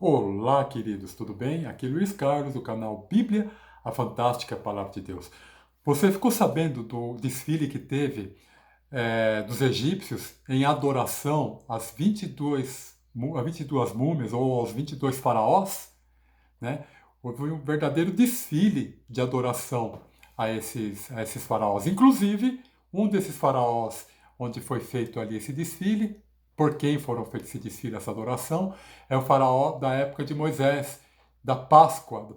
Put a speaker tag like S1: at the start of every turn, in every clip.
S1: Olá, queridos, tudo bem? Aqui é Luiz Carlos, do canal Bíblia, a Fantástica Palavra de Deus. Você ficou sabendo do desfile que teve dos egípcios em adoração às 22 múmias ou aos 22 faraós? Né? Houve um verdadeiro desfile de adoração a esses faraós. Inclusive, um desses faraós, onde foi feito ali esse desfile, por quem foram feitos esse desfile, essa adoração, é o faraó da época de Moisés, da Páscoa,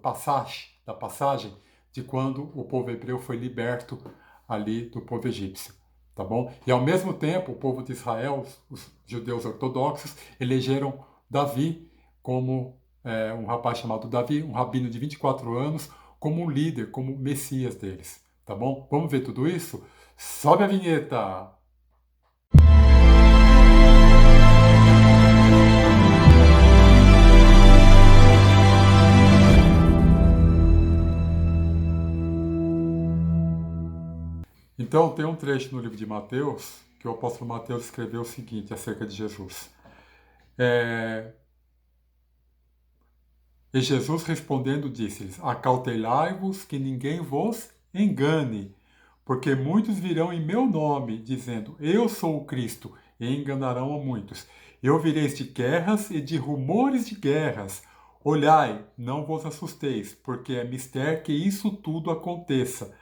S1: da passagem de quando o povo hebreu foi liberto ali do povo egípcio. Tá bom? E ao mesmo tempo, o povo de Israel, os judeus ortodoxos, elegeram Davi como um rapaz chamado Davi, um rabino de 24 anos, como um líder, como messias deles. Tá bom? Vamos ver tudo isso? Sobe a vinheta! Então, tem um trecho no livro de Mateus, que o apóstolo Mateus escreveu o seguinte acerca de Jesus. E Jesus respondendo disse-lhes: Acautelai-vos que ninguém vos engane, porque muitos virão em meu nome, dizendo: Eu sou o Cristo, e enganarão a muitos. E ouvireis de guerras e de rumores de guerras. Olhai, não vos assusteis, porque é mister que isso tudo aconteça.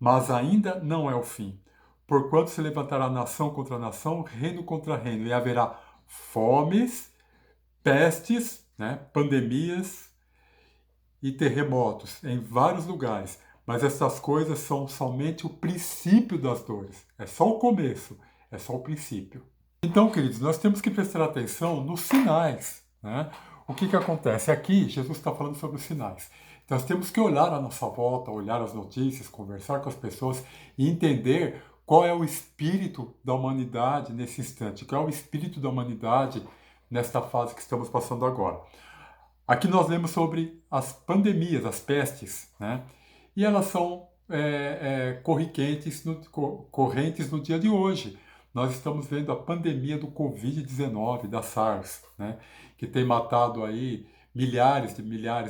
S1: Mas ainda não é o fim. Porquanto se levantará nação contra nação, reino contra reino, e haverá fomes, pestes, pandemias e terremotos em vários lugares. Mas essas coisas são somente o princípio das dores. É só o começo, é só o princípio. Então, queridos, nós temos que prestar atenção nos sinais. O que acontece? Aqui, Jesus está falando sobre os sinais. Então, nós temos que olhar à nossa volta, olhar as notícias, conversar com as pessoas e entender qual é o espírito da humanidade nesse instante, qual é o espírito da humanidade nesta fase que estamos passando agora. Aqui nós lemos sobre as pandemias, as pestes, e elas são correntes no dia de hoje. Nós estamos vendo a pandemia do Covid-19, da SARS, que tem matado aí milhares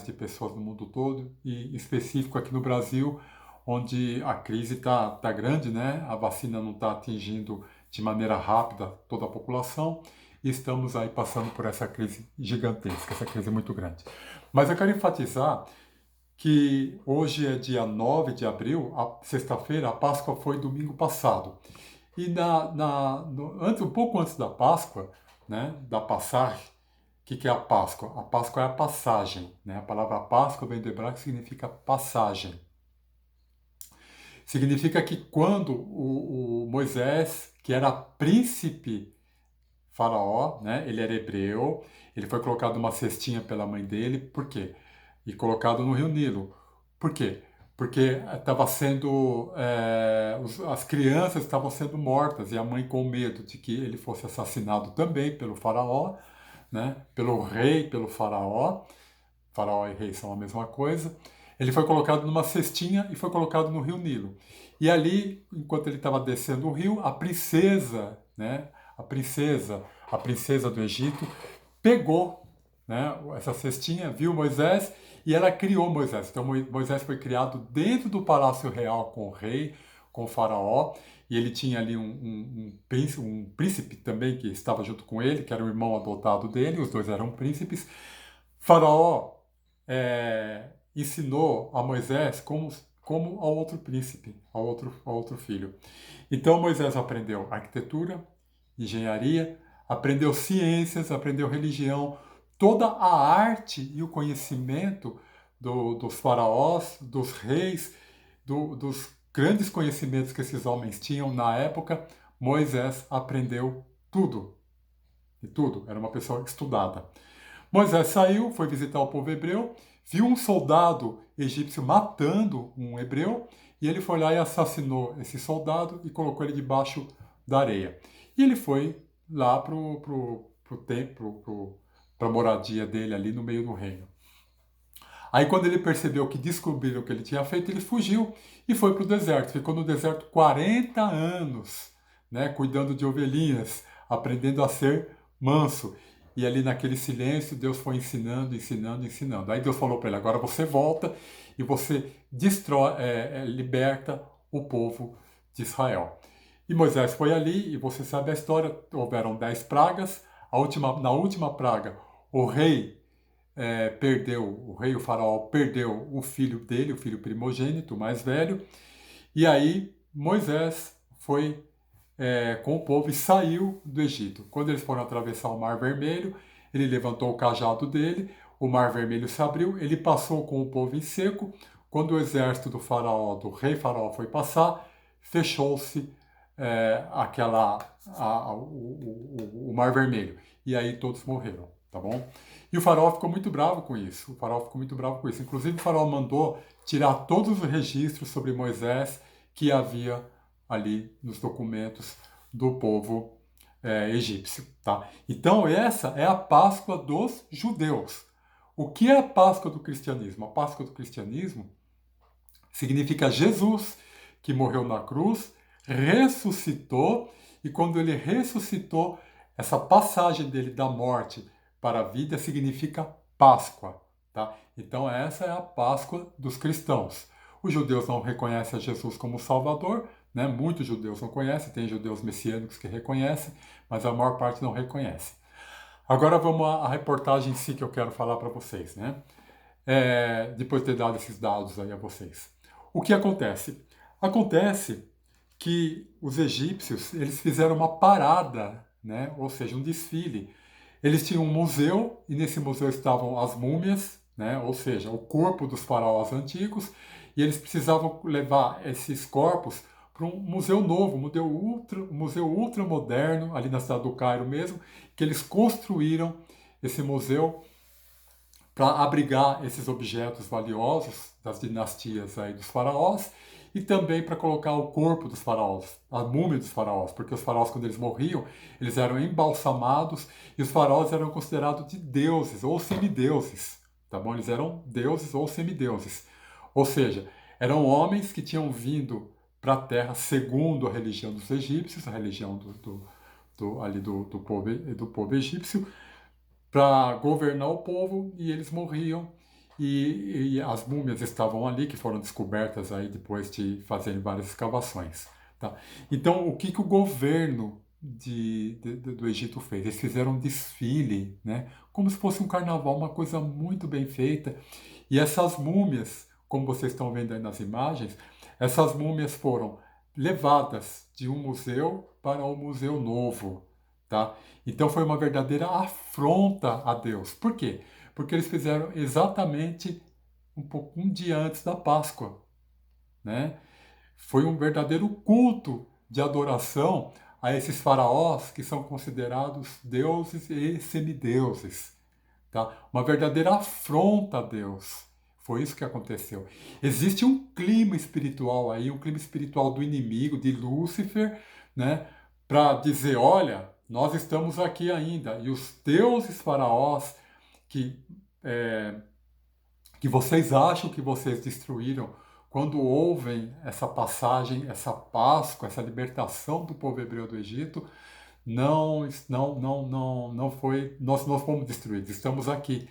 S1: de pessoas no mundo todo, e em específico aqui no Brasil, onde a crise está grande, a vacina não está atingindo de maneira rápida toda a população, e estamos aí passando por essa crise gigantesca, essa crise muito grande. Mas eu quero enfatizar que hoje é dia 9 de abril, sexta-feira, a Páscoa foi domingo passado. E um pouco antes da Páscoa, da passagem, o que é a Páscoa? A Páscoa é a passagem. A palavra Páscoa vem do hebraico que significa passagem. Significa que quando o Moisés, que era príncipe faraó, ele era hebreu, ele foi colocado numa cestinha pela mãe dele, por quê? E colocado no Rio Nilo. Por quê? Porque estava sendo as crianças estavam sendo mortas e a mãe com medo de que ele fosse assassinado também pelo faraó, pelo rei, pelo faraó. Faraó e rei são a mesma coisa. Ele foi colocado numa cestinha e foi colocado no Rio Nilo. E ali, enquanto ele estava descendo o rio, a princesa do Egito pegou essa cestinha, viu Moisés e ela criou Moisés. Então Moisés foi criado dentro do palácio real com o rei, com o faraó, e ele tinha ali um príncipe também que estava junto com ele, que era o irmão adotado dele, os dois eram príncipes. Faraó ensinou a Moisés como ao outro príncipe, ao outro filho. Então Moisés aprendeu arquitetura, engenharia, aprendeu ciências, aprendeu religião, toda a arte e o conhecimento dos faraós, dos reis, dos grandes conhecimentos que esses homens tinham na época, Moisés aprendeu tudo. E tudo, era uma pessoa estudada. Moisés saiu, foi visitar o povo hebreu, viu um soldado egípcio matando um hebreu, e ele foi lá e assassinou esse soldado e colocou ele debaixo da areia. E ele foi lá para a moradia dele ali no meio do reino. Aí quando ele percebeu que descobriram o que ele tinha feito, ele fugiu e foi para o deserto. Ficou no deserto 40 anos, cuidando de ovelhinhas, aprendendo a ser manso. e ali naquele silêncio Deus foi ensinando, ensinando, ensinando. Aí Deus falou para ele, agora você volta e você destrói, liberta o povo de Israel. E Moisés foi ali, e você sabe a história, houveram 10 pragas, na última praga o rei o rei, o faraó, perdeu o filho dele, o filho primogênito, o mais velho, e aí Moisés foi com o povo e saiu do Egito. Quando eles foram atravessar o Mar Vermelho, ele levantou o cajado dele, o Mar Vermelho se abriu, ele passou com o povo em seco. Quando o exército do faraó, do rei faraó, foi passar, fechou-se o Mar Vermelho. E aí todos morreram, tá bom? E o faraó ficou muito bravo com isso. O faraó ficou muito bravo com isso. Inclusive o faraó mandou tirar todos os registros sobre Moisés que havia ali nos documentos do povo egípcio. Tá? Então essa é a Páscoa dos judeus. O que é a Páscoa do cristianismo? A Páscoa do cristianismo significa Jesus, que morreu na cruz, ressuscitou, e quando ele ressuscitou, essa passagem dele da morte para a vida significa Páscoa. Tá? Então essa é a Páscoa dos cristãos. Os judeus não reconhecem a Jesus como Salvador, né? Muitos judeus não conhecem, tem judeus messiânicos que reconhecem, mas a maior parte não reconhece. Agora vamos à reportagem em si que eu quero falar para vocês, né? Depois de ter dado esses dados aí a vocês. O que acontece? Acontece que os egípcios eles fizeram uma parada, né? Ou seja, um desfile. Eles tinham um museu e nesse museu estavam as múmias, né? Ou seja, o corpo dos faraós antigos, e eles precisavam levar esses corpos para um museu novo, um museu ultra moderno, ali na cidade do Cairo mesmo, que eles construíram esse museu para abrigar esses objetos valiosos das dinastias aí dos faraós e também para colocar o corpo dos faraós, a múmia dos faraós, porque os faraós, quando eles morriam, eles eram embalsamados e os faraós eram considerados de deuses ou semideuses, tá bom? Eles eram deuses ou semideuses, ou seja, eram homens que tinham vindo para a terra segundo a religião dos egípcios, a religião do povo egípcio, para governar o povo e eles morriam e as múmias estavam ali, que foram descobertas aí depois de fazerem várias escavações. Tá? Então, o que o governo do Egito fez? Eles fizeram um desfile, né? Como se fosse um carnaval, uma coisa muito bem feita. E essas múmias, como vocês estão vendo aí nas imagens, essas múmias foram levadas de um museu para um museu novo. Tá? Então foi uma verdadeira afronta a Deus. Por quê? Porque eles fizeram exatamente um dia antes da Páscoa. Né? Foi um verdadeiro culto de adoração a esses faraós que são considerados deuses e semideuses. Tá? Uma verdadeira afronta a Deus. Foi isso que aconteceu. Existe um clima espiritual aí, um clima espiritual do inimigo, de Lúcifer, né? Para dizer, olha, nós estamos aqui ainda. E os deuses faraós que vocês acham que vocês destruíram, quando ouvem essa passagem, essa Páscoa, essa libertação do povo hebreu do Egito, não foi, nós fomos destruídos, estamos aqui.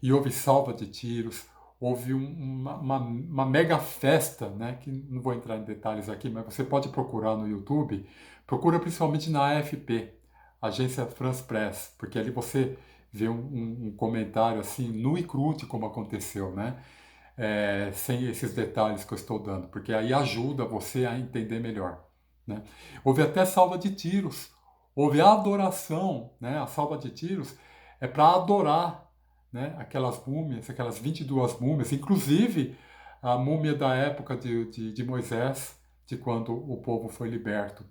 S1: E houve salva de tiros, houve uma mega festa, né, que não vou entrar em detalhes aqui, mas você pode procurar no YouTube, procura principalmente na AFP, Agência France Press, porque ali você vê um comentário assim, nu e cru de como aconteceu, né? Sem esses detalhes que eu estou dando, porque aí ajuda você a entender melhor. Né? Houve até salva de tiros, houve a adoração, né? A salva de tiros é para adorar, né? Aquelas múmias, aquelas 22 múmias, inclusive a múmia da época de Moisés, de quando o povo foi liberto.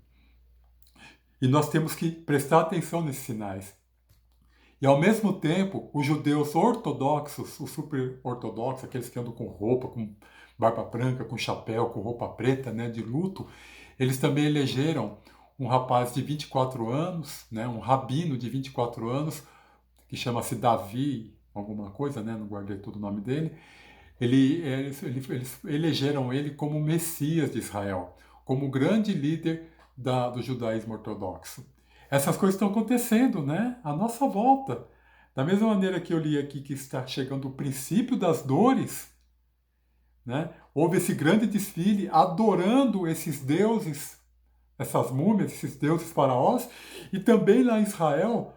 S1: E nós temos que prestar atenção nesses sinais. E ao mesmo tempo, os judeus ortodoxos, os super ortodoxos, aqueles que andam com roupa, com barba branca, com chapéu, com roupa preta, né, de luto, eles também elegeram um rapaz de 24 anos, né, um rabino de 24 anos, que chama-se Davi, alguma coisa, né, não guardei todo o nome dele. Eles elegeram ele como Messias de Israel, como grande líder do judaísmo ortodoxo. essas coisas estão acontecendo, né? À nossa volta. Da mesma maneira que eu li aqui que está chegando o princípio das dores, né? Houve esse grande desfile adorando esses deuses, essas múmias, esses deuses faraós, e também lá em Israel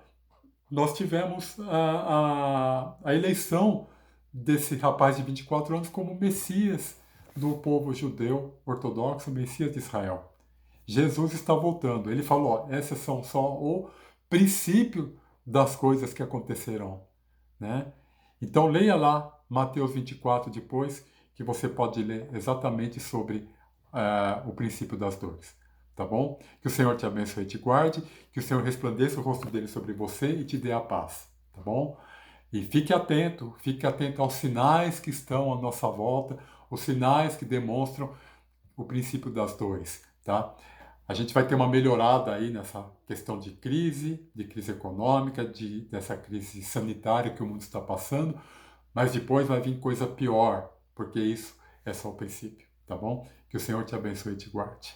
S1: nós tivemos a eleição desse rapaz de 24 anos como Messias do povo judeu ortodoxo, Messias de Israel. Jesus está voltando. Ele falou, ó, esses são só o princípio das coisas que acontecerão, né? Então leia lá Mateus 24 depois, que você pode ler exatamente sobre o princípio das dores. Tá bom? Que o Senhor te abençoe e te guarde, que o Senhor resplandeça o rosto dele sobre você e te dê a paz. Tá bom? E fique atento aos sinais que estão à nossa volta, os sinais que demonstram o princípio das dores, tá? A gente vai ter uma melhorada aí nessa questão de crise econômica, dessa crise sanitária que o mundo está passando, mas depois vai vir coisa pior, porque isso é só o princípio, tá bom? Que o Senhor te abençoe e te guarde.